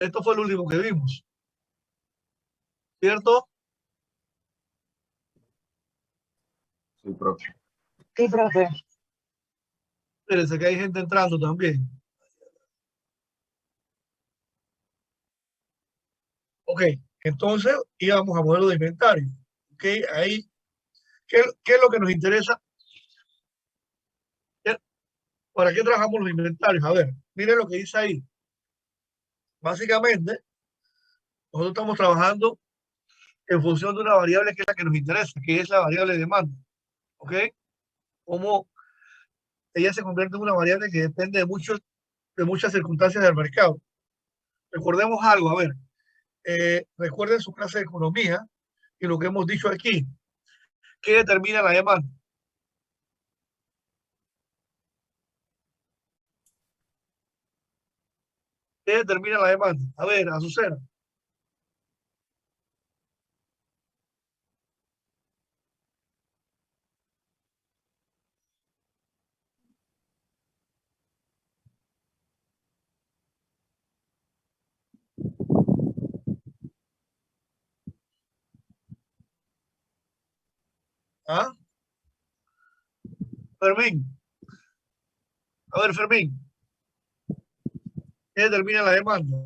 Esto fue lo último que vimos, ¿cierto? Sí, profe. Sí, profe. Fíjense que hay gente entrando también. Ok, entonces íbamos a modelo de inventario. Ok, ahí, ¿qué es lo que nos interesa? ¿Qué- ¿Para qué trabajamos los inventarios? A ver, miren lo que dice ahí. Básicamente, nosotros estamos trabajando en función de una variable que es la que nos interesa, que es la variable de demanda. ¿Ok? Cómo ella se convierte en una variable que depende de muchas circunstancias del mercado. Recordemos algo, a ver, recuerden su clase de economía y lo que hemos dicho aquí. ¿Qué determina la demanda? ¿Qué determina la demanda? A ver, Azucena. ¿Ah? Fermín. A ver, Fermín. ¿Qué determina la demanda?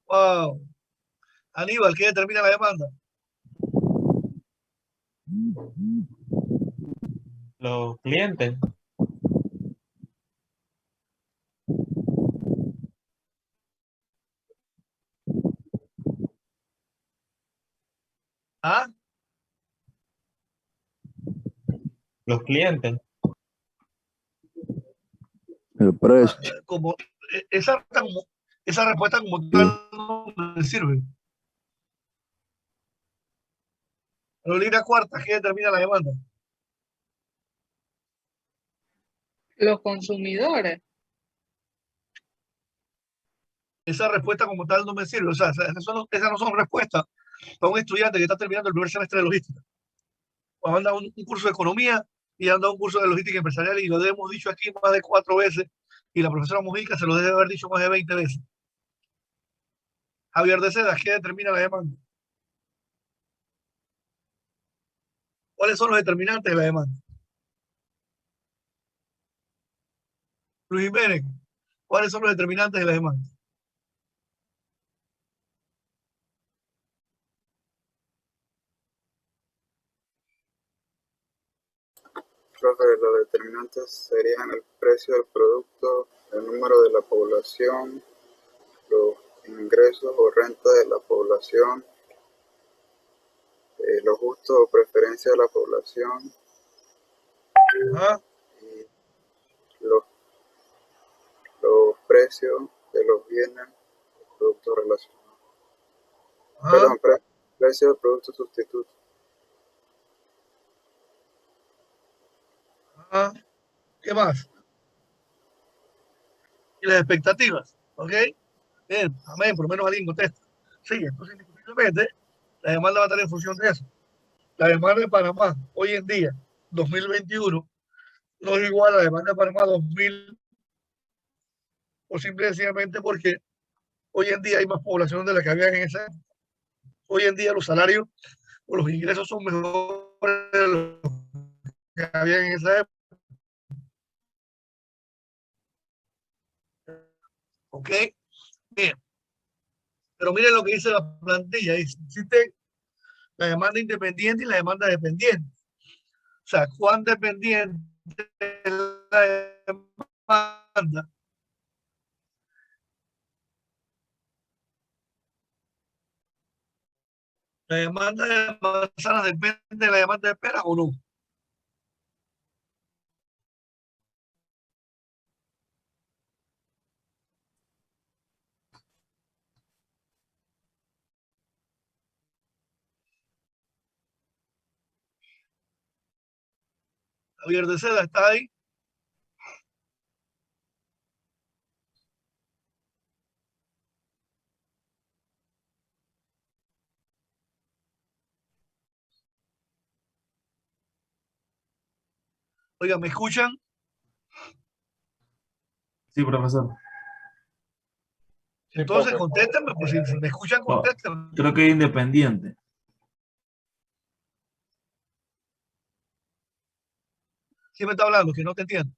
Wow. Aníbal, ¿qué determina la demanda? Los clientes. ¿Ah? Los clientes. El precio. Como, esa respuesta como tal no me sirve. Carolina Cuarta, ¿qué determina la demanda? Los consumidores. Esa respuesta como tal no me sirve. O sea, esas no son respuestas para un estudiante que está terminando el primer semestre de logística. O anda un curso de economía y anda un curso de logística empresarial y lo hemos dicho aquí más de 4 veces y la profesora Mujica se lo debe haber dicho más de 20 veces. Javier de Seda, ¿qué determina la demanda? ¿Cuáles son los determinantes de la demanda? Luis Jiménez, ¿cuáles son los determinantes de la demanda? Profe, los determinantes serían el precio del producto, el número de la población, los ingresos o renta de la población, los gustos o preferencias de la población Ajá, y los, los precios de los bienes y productos relacionados. ajá, Perdón, precio del producto sustituto. ajá. ¿Qué más? Y las expectativas, ¿ok? Bien, amén, por lo menos alguien contesta. Sí, entonces indiscutiblemente la demanda va a estar en función de eso. La demanda de Panamá hoy en día, 2021, no es igual a la demanda de Panamá 2000 o simple y sencillamente porque hoy en día hay más población de la que había en esa época. Hoy en día los salarios o los ingresos son mejores de los que había en esa época. ¿Ok? Bien. Pero miren lo que dice la plantilla. Dice, existe la demanda independiente y la demanda dependiente. O sea, ¿cuán dependiente es la demanda? ¿La demanda de manzanas depende de la demanda de peras o no? Javier de Seda está ahí. Oiga, ¿me escuchan? Sí, profesor. Entonces contéstenme, pues si me escuchan, No, contéstenme. creo que es independiente. ¿Quién me está hablando? Que no te entiendo.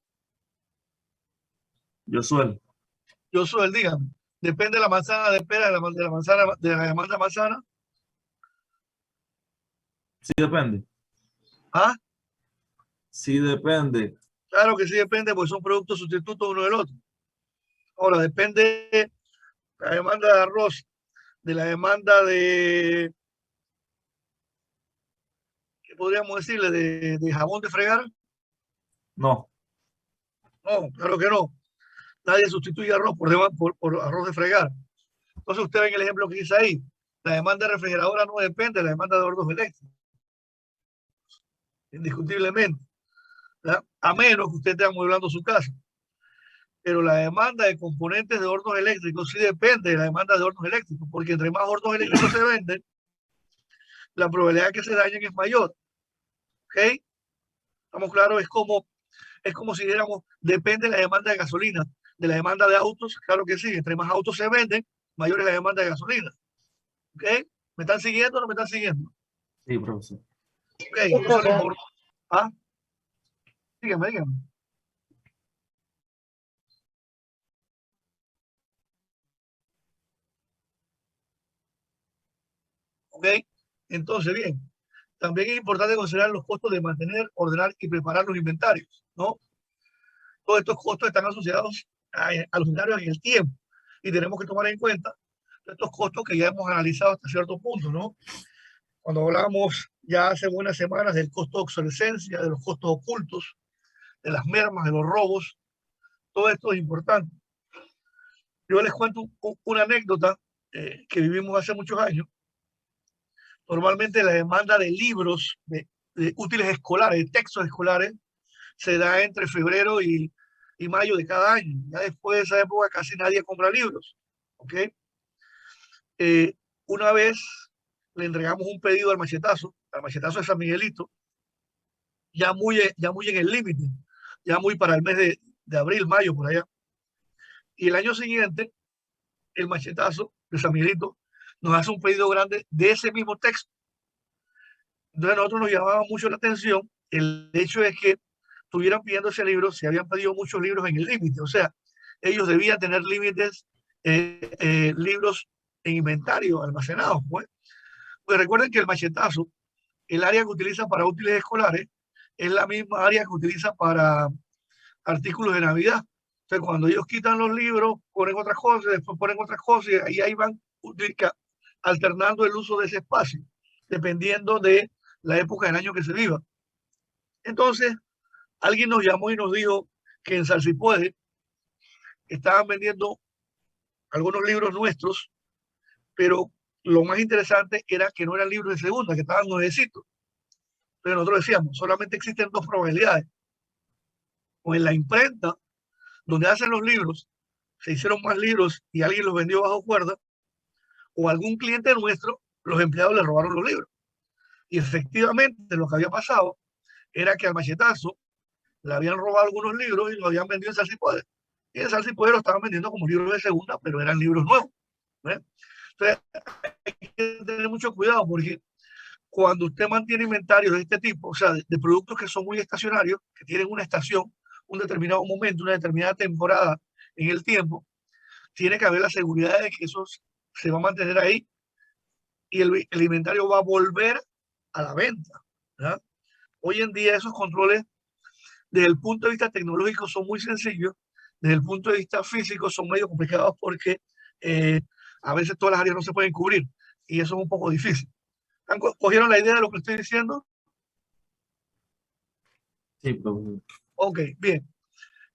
Yo suelo. Yo soy el, dígame. Depende de la manzana de pera, de la manzana, de la demanda manzana. Sí depende. Ah, Sí depende. claro que sí depende, porque son productos sustitutos uno del otro. Ahora, depende la demanda de arroz, de la demanda de, ¿qué podríamos decirle? De jabón de fregar. No. No, claro que no. Nadie sustituye arroz por arroz de fregar. Entonces usted ve en el ejemplo que dice ahí, la demanda de refrigeradora no depende de la demanda de hornos eléctricos, indiscutiblemente, ¿verdad? A menos que usted esté amueblando su casa. Pero la demanda de componentes de hornos eléctricos sí depende de la demanda de hornos eléctricos, porque entre más hornos eléctricos se venden, la probabilidad de que se dañen es mayor. ¿Ok? Estamos claros, es como si dijéramos, depende de la demanda de gasolina, de la demanda de autos, claro que sí, entre más autos se venden, mayor es la demanda de gasolina. ¿Ok? ¿Me están siguiendo o no me están siguiendo? Sí, profesor. Ok, eso es lo importante. Ah, dígame, dígame. ¿Ok? Entonces, bien, también es importante considerar los costos de mantener, ordenar y preparar los inventarios, ¿no? Todos estos costos están asociados a los inventarios en el tiempo y tenemos que tomar en cuenta estos costos que ya hemos analizado hasta cierto punto, ¿no? Cuando hablamos ya hace buenas semanas del costo de obsolescencia, de los costos ocultos, de las mermas, de los robos, todo esto es importante. Yo les cuento una anécdota que vivimos hace muchos años. Normalmente la demanda de libros, de útiles escolares, de textos escolares, se da entre febrero y mayo de cada año. Ya después de esa época casi nadie compra libros. ¿Ok? Eh, una vez le entregamos un pedido al machetazo de San Miguelito, ya muy en el límite, ya muy para el mes de abril, mayo, por allá. Y el año siguiente, el machetazo de San Miguelito nos hace un pedido grande de ese mismo texto. Entonces a nosotros nos llamaba mucho la atención el hecho de que estuvieran pidiendo ese libro, se habían pedido muchos libros en el límite, o sea, ellos debían tener límites, libros en inventario almacenados. Pues recuerden que el machetazo, el área que utiliza para útiles escolares, es la misma área que utiliza para artículos de Navidad. Entonces, cuando ellos quitan los libros, ponen otras cosas, después ponen otras cosas, y ahí van alternando el uso de ese espacio, dependiendo de la época del año que se viva. Entonces, alguien nos llamó y nos dijo que en Salsipuede estaban vendiendo algunos libros nuestros, pero lo más interesante era que no eran libros de segunda, que estaban nuevecitos. Pero nosotros decíamos, solamente existen dos probabilidades. O en la imprenta, donde hacen los libros, se hicieron más libros y alguien los vendió bajo cuerda, o algún cliente nuestro, los empleados le robaron los libros. Y efectivamente lo que había pasado era que al machetazo le habían robado algunos libros y los habían vendido en Salsipuede. Y en Salsipuede lo estaban vendiendo como libros de segunda, pero eran libros nuevos. ¿Ves? Entonces hay que tener mucho cuidado porque cuando usted mantiene inventarios de este tipo, o sea, de productos que son muy estacionarios, que tienen una estación, un determinado momento, una determinada temporada en el tiempo, tiene que haber la seguridad de que eso se va a mantener ahí y el inventario va a volver a la venta. ¿Verdad? Hoy en día esos controles, desde el punto de vista tecnológico, son muy sencillos, desde el punto de vista físico son medio complicados porque a veces todas las áreas no se pueden cubrir y eso es un poco difícil. ¿Cogieron la idea de lo que estoy diciendo? Sí, profesor. Ok, bien.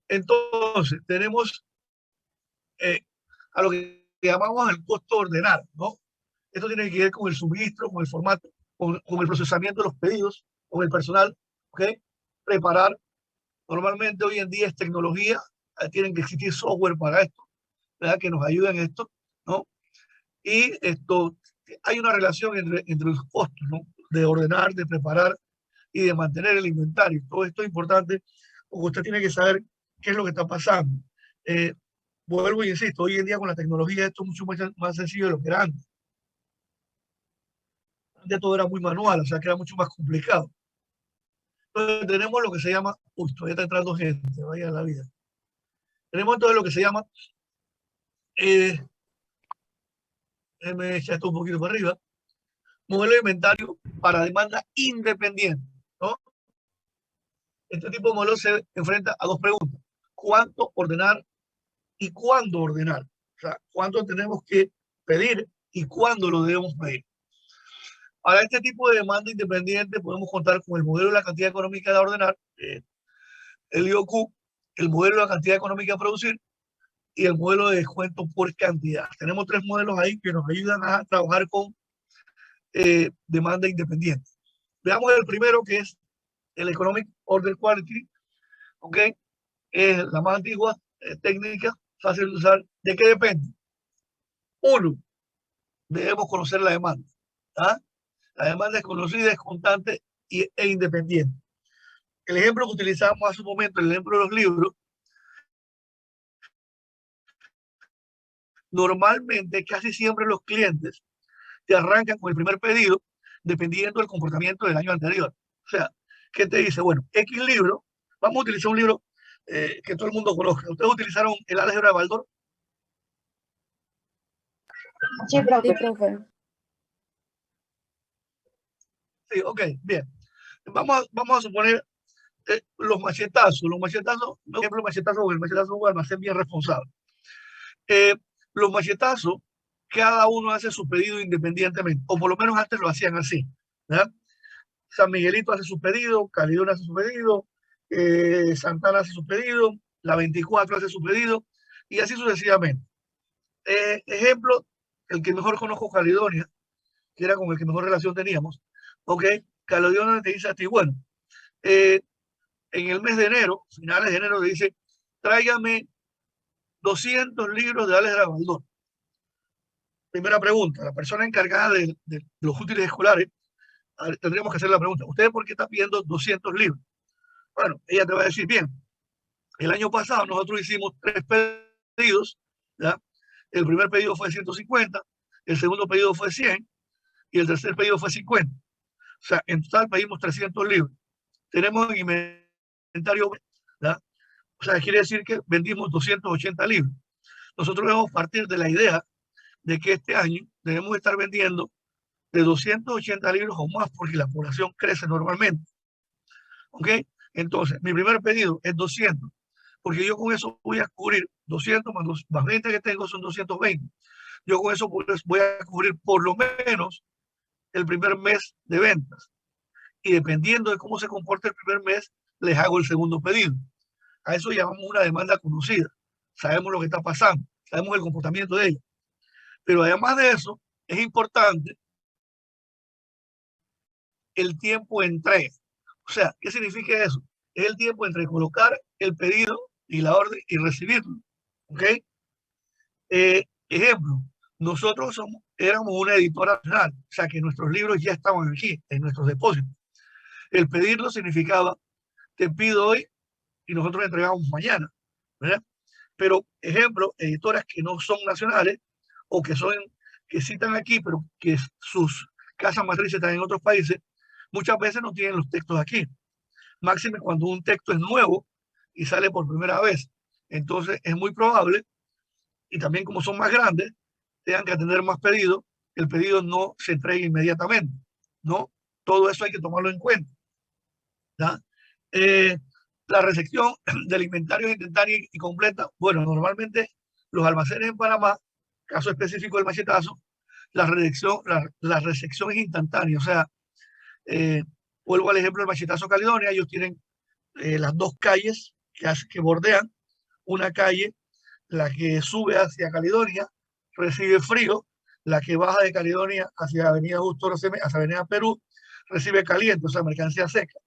Entonces, tenemos a lo que llamamos el costo ordenar, ¿no? Esto tiene que ver con el suministro, con el formato, con el procesamiento de los pedidos, con el personal, ¿ok? Preparar. Normalmente hoy en día es tecnología, tienen que existir software para esto, ¿verdad? Que nos ayuden en esto, ¿no? Y esto, hay una relación entre los costos, ¿no? De ordenar, de preparar y de mantener el inventario. Todo esto es importante porque usted tiene que saber qué es lo que está pasando. Eh, Vuelvo y insisto, hoy en día con la tecnología esto es mucho más sencillo de lo que era antes. Antes todo era muy manual, o sea que era mucho más complicado. Entonces tenemos lo que se llama, uy, todavía está entrando gente, vaya a la vida. Tenemos entonces lo que se llama, déjeme echar esto un poquito para arriba, modelo de inventario para demanda independiente, ¿no? Este tipo de modelo se enfrenta a dos preguntas: ¿cuánto ordenar y cuándo ordenar? O sea, ¿cuánto tenemos que pedir y cuándo lo debemos pedir? Para este tipo de demanda independiente podemos contar con el modelo de la cantidad económica de ordenar, el IOQ, el modelo de la cantidad económica a producir y el modelo de descuento por cantidad. Tenemos tres modelos ahí que nos ayudan a trabajar con demanda independiente. Veamos el primero, que es el Economic Order Quality, ¿ok? Es la más antigua, técnica, fácil de usar. ¿De qué depende? Uno, debemos conocer la demanda. ¿Ah? La demanda es conocida, es constante e independiente. El ejemplo que utilizamos hace un momento, el ejemplo de los libros, normalmente casi siempre los clientes te arrancan con el primer pedido dependiendo del comportamiento del año anterior. O sea, ¿qué te dice? Bueno, X libro, vamos a utilizar un libro que todo el mundo conozca. ¿Ustedes utilizaron el álgebra de Baldor? Sí, profe. Sí, profe. Sí, ok, bien. Vamos a suponer los machetazos. Los machetazos, por ejemplo, el machetazo, porque el machetazo es un almacén bien responsable. Los machetazos, cada uno hace su pedido independientemente, o por lo menos antes lo hacían así. ¿Verdad? San Miguelito hace su pedido, Calidón hace su pedido, Santana hace su pedido, la 24 hace su pedido, y así sucesivamente. Ejemplo, el que mejor conozco, Caledonia, que era con el que mejor relación teníamos. Ok, Caledonia te dice a ti, bueno, en el mes de enero, finales de enero, te dice, tráigame 200 libros de Alex Baldor. Primera pregunta, la persona encargada de los útiles escolares, tendríamos que hacer la pregunta: ¿usted por qué está pidiendo 200 libros? Bueno, ella te va a decir: bien, el año pasado nosotros hicimos 3 pedidos, ¿ya? El primer pedido fue 150, el segundo pedido fue 100 y el tercer pedido fue 50. O sea, en total pedimos 300 libros. Tenemos en inventario, ¿ya? O sea, quiere decir que vendimos 280 libros. Nosotros debemos partir de la idea de que este año debemos estar vendiendo de 280 libros o más, porque la población crece normalmente. ¿Ok? Entonces, mi primer pedido es 200, porque yo con eso voy a cubrir 200 más 20 que tengo son 220. Yo con eso pues, voy a cubrir por lo menos el primer mes de ventas. Y dependiendo de cómo se comporte el primer mes, les hago el segundo pedido. A eso llamamos una demanda conocida. Sabemos lo que está pasando, sabemos el comportamiento de ella. Pero además de eso, es importante el tiempo de entrega. O sea, ¿qué significa eso? Es el tiempo entre colocar el pedido y la orden y recibirlo. ¿Ok? Ejemplo, nosotros éramos una editora nacional, o sea que nuestros libros ya estaban aquí, en nuestros depósitos. El pedirlo significaba, te pido hoy y nosotros entregamos mañana, ¿verdad? Pero, ejemplo, editoras que no son nacionales o que sí están aquí, pero que sus casas matrices están en otros países, muchas veces no tienen los textos aquí. Máxime cuando un texto es nuevo y sale por primera vez. Entonces es muy probable, y también como son más grandes, tengan que atender más pedidos, el pedido no se entregue inmediatamente, ¿no? Todo eso hay que tomarlo en cuenta. ¿Ya? La recepción del inventario es instantánea y completa. Bueno, normalmente los almacenes en Panamá, caso específico del machetazo, la recepción es instantánea. O sea, vuelvo al ejemplo del machetazo Caledonia, ellos tienen las dos calles que bordean, una calle, la que sube hacia Caledonia, recibe frío, la que baja de Caledonia hacia Avenida Justo Roseme, hacia Avenida Perú, recibe caliente, o sea, mercancía seca.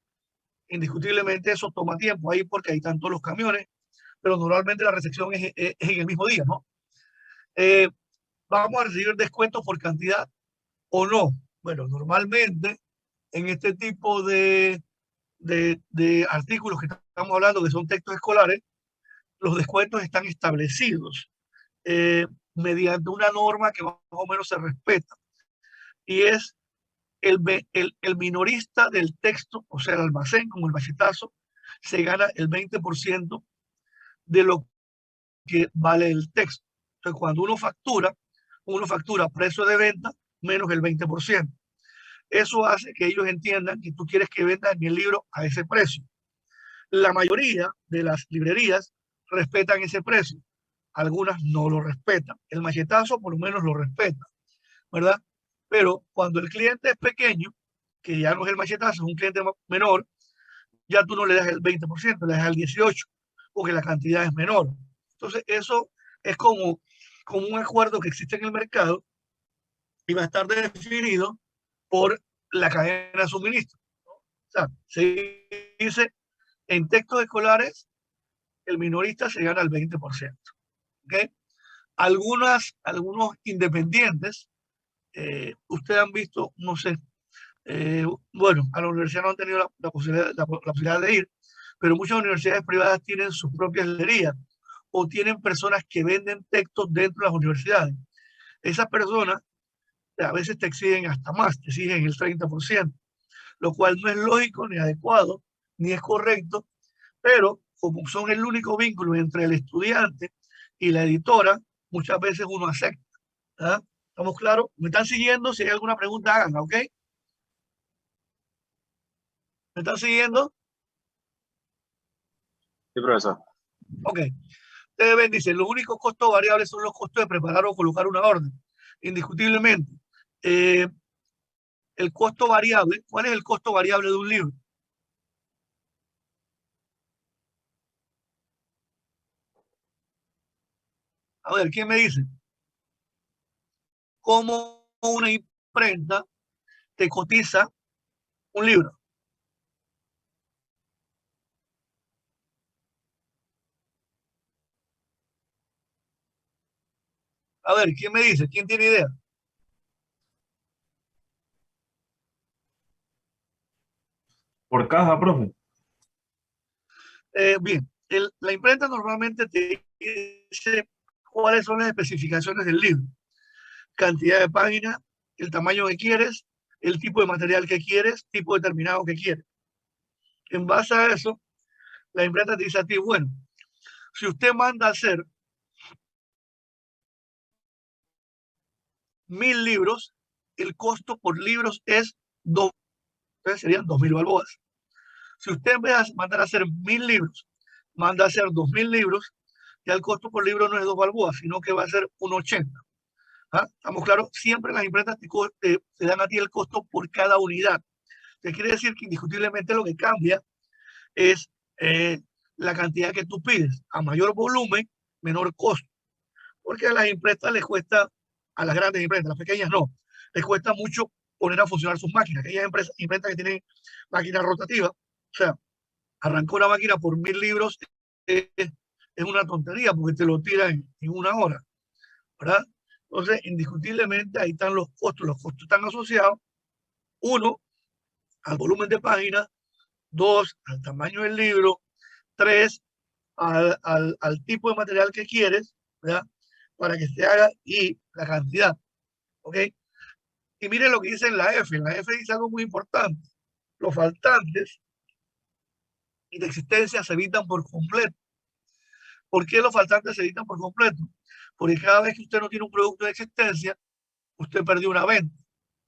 Indiscutiblemente eso toma tiempo ahí porque hay tantos los camiones, pero normalmente la recepción es en el mismo día, ¿no? ¿Vamos a recibir descuentos por cantidad o no? Bueno, normalmente en este tipo de de artículos que estamos hablando, que son textos escolares, los descuentos están establecidos mediante una norma que más o menos se respeta. Y es el minorista del texto, o sea, el almacén, como el machetazo, se gana el 20% de lo que vale el texto. Entonces, cuando uno factura precio de venta menos el 20%. Eso hace que ellos entiendan que tú quieres que vendan el libro a ese precio. La mayoría de las librerías respetan ese precio. Algunas no lo respetan. El machetazo por lo menos lo respeta, ¿verdad? Pero cuando el cliente es pequeño, que ya no es el machetazo, es un cliente menor, ya tú no le das el 20%, le das el 18%, porque la cantidad es menor. Entonces, eso es como un acuerdo que existe en el mercado y va a estar definido por la cadena de suministro. O sea, se dice en textos escolares, el minorista se gana el 20%. ¿Okay? Algunos independientes, ustedes han visto, no sé, bueno, a la universidad no han tenido la posibilidad de ir, pero muchas universidades privadas tienen sus propias librerías o tienen personas que venden textos dentro de las universidades. Esas personas a veces te exigen hasta más, te exigen el 30%, lo cual no es lógico ni adecuado, ni es correcto, pero como son el único vínculo entre el estudiante y la editora, muchas veces uno acepta. ¿Ah? ¿Estamos claros? ¿Me están siguiendo? Si hay alguna pregunta, háganla, ¿ok? ¿Me están siguiendo? Sí, profesor. Ok. Ustedes ven, dice, los únicos costos variables son los costos de preparar o colocar una orden. Indiscutiblemente. El costo variable, ¿cuál es el costo variable de un libro? A ver, ¿quién me dice? ¿Cómo una imprenta te cotiza un libro? A ver, ¿quién me dice? ¿Quién tiene idea? Por caja, profe. Bien, la imprenta normalmente te dice cuáles son las especificaciones del libro. Cantidad de páginas, el tamaño que quieres, el tipo de material que quieres, tipo determinado que quieres. En base a eso, la imprenta te dice a ti, bueno, si usted manda a hacer 1000 libros, el costo por libros es 2, entonces serían 2000 balboas. Si usted en vez de mandar a hacer 1000 libros, manda a hacer 2000 libros, ya el costo por libro no es 2 balboas, sino que va a ser 1,80. ¿Ah? ¿Estamos claros? Siempre las imprentas te dan a ti el costo por cada unidad. Te quiere decir que indiscutiblemente lo que cambia es la cantidad que tú pides. A mayor volumen, menor costo. Porque a las imprentas les cuesta, a las grandes imprentas, las pequeñas no, les cuesta mucho poner a funcionar sus máquinas. Aquellas imprentas que tienen máquinas rotativas, o sea, arrancó una máquina por 1000 libros, es una tontería porque te lo tiran en una hora, ¿verdad? Entonces, indiscutiblemente ahí están los costos están asociados, uno, al volumen de páginas, dos, al tamaño del libro, tres, al tipo de material que quieres, ¿verdad? Para que se haga y la cantidad, ¿ok? Y miren lo que dice en la F. En la F dice algo muy importante. Los faltantes y de existencia se evitan por completo. ¿Por qué los faltantes se evitan por completo? Porque cada vez que usted no tiene un producto de existencia, usted perdió una venta.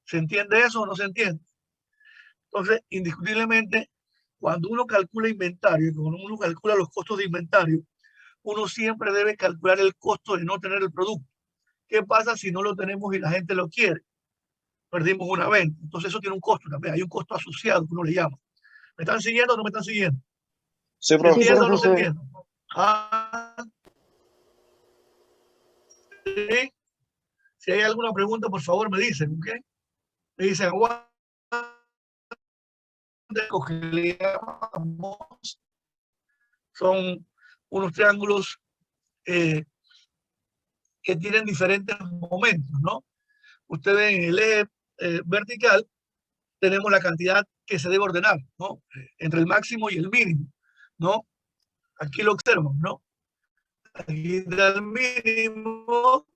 ¿Se entiende eso o no se entiende? Entonces, indiscutiblemente, cuando uno calcula inventario, cuando uno calcula los costos de inventario, uno siempre debe calcular el costo de no tener el producto. ¿Qué pasa si no lo tenemos y la gente lo quiere? Perdimos una venta. Entonces eso tiene un costo también. Hay un costo asociado que uno le llama. ¿Me están siguiendo o no me están siguiendo? Sí, ¿Se profesor. entiende o no se entiende? Ah, ¿sí? Si hay alguna pregunta, por favor me dicen, ¿ok? Me dicen, aguante, que le llamamos, son unos triángulos que tienen diferentes momentos, ¿no? Ustedes ven el eje vertical, tenemos la cantidad que se debe ordenar, ¿no? Entre el máximo y el mínimo, ¿no? Aquí lo observo, ¿no? Aquí está el mínimo,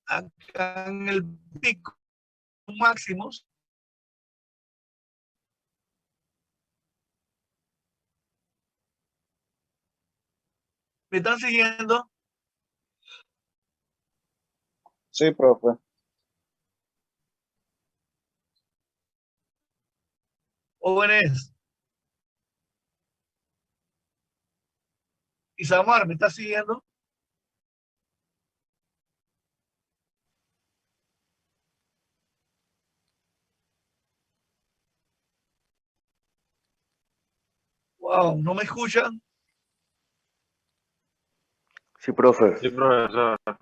acá en el pico máximos. ¿Me están siguiendo? Sí, profe. Jóvenes. Isamar, ¿me está siguiendo? Wow, ¿no me escuchan? Sí, profe. Sí, profesor. Es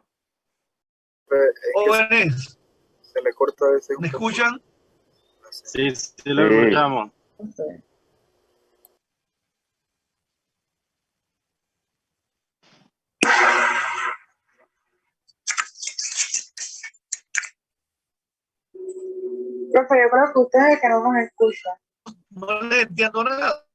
que Jóvenes, se le corta a veces ¿me un poco. escuchan? Sí, sí lo Sí. escuchamos. Profe, yo creo que ustedes que no nos escuchan. No les entiendo nada.